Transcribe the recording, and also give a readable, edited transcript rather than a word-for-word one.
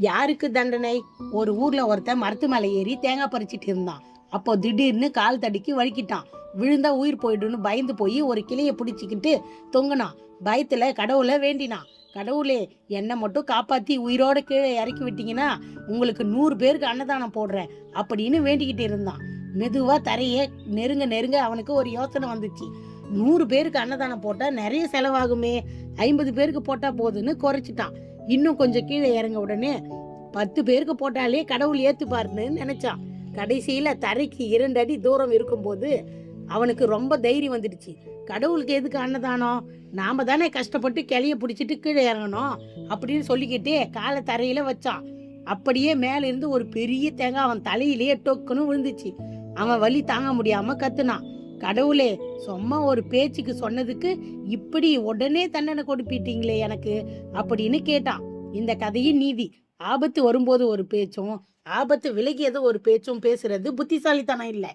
யாருக்கு தண்டனை? ஒரு ஊர்ல ஒருத்தன் மரத்து மேல ஏறி தேங்காய் பறிச்சிட்டு இருந்தான். அப்போ திடீர்னு கால் தடுக்கி வழுக்கிட்டான். விழுந்தா உயிர் போயிடுன்னு பயந்து போய் ஒரு கிளைய பிடிச்சிக்கிட்டு தொங்குனான். பயத்துல கடவுளை வேண்டினான். கடவுளே, என்னை மட்டும் காப்பாத்தி உயிரோட கீழே இறக்கி விட்டீங்கன்னா உங்களுக்கு 100 பேருக்கு அன்னதானம் போடுறேன் அப்படின்னு வேண்டிக்கிட்டு இருந்தான். மெதுவா தரையே நெருங்க நெருங்க அவனுக்கு ஒரு யோசனை வந்துச்சு. 100 பேருக்கு அன்னதானம் போட்டா நிறைய செலவாகுமே, 50 பேருக்கு போட்டா போதுன்னு குறைச்சிட்டான். இன்னும் கொஞ்சம் கீழே இறங்க உடனே 10 பேருக்கு போட்டாலே கடவுள் ஏத்துப்பாருன்னு நினைச்சான். கடைசியில தரைக்கு 2 அடி தூரம் இருக்கும்போது அவனுக்கு ரொம்ப தைரியம் வந்துடுச்சு. கடவுளுக்கு எதுக்கு அன்னதானம், நாம தானே கஷ்டப்பட்டு கிளைய பிடிச்சிட்டு கீழே இறங்கணும் அப்படின்னு சொல்லிக்கிட்டே காலை தரையில வச்சான். அப்படியே மேல இருந்து ஒரு பெரிய தேங்காய் அவன் தலையிலேயே டொக்குன்னு விழுந்துச்சு. அவன் வலி தாங்க முடியாம கத்துனான். கடவுளே, சும்மா ஒரு பேச்சுக்கு சொன்னதுக்கு இப்படி உடனே தண்டனை கொடுப்பிட்டீங்களே எனக்கு அப்படின்னு கேட்டான். இந்த கதையின் நீதி: ஆபத்து வரும்போது ஒரு பேச்சும், ஆபத்து விலகியது ஒரு பேச்சும் பேசுறது புத்திசாலித்தனம் இல்லை.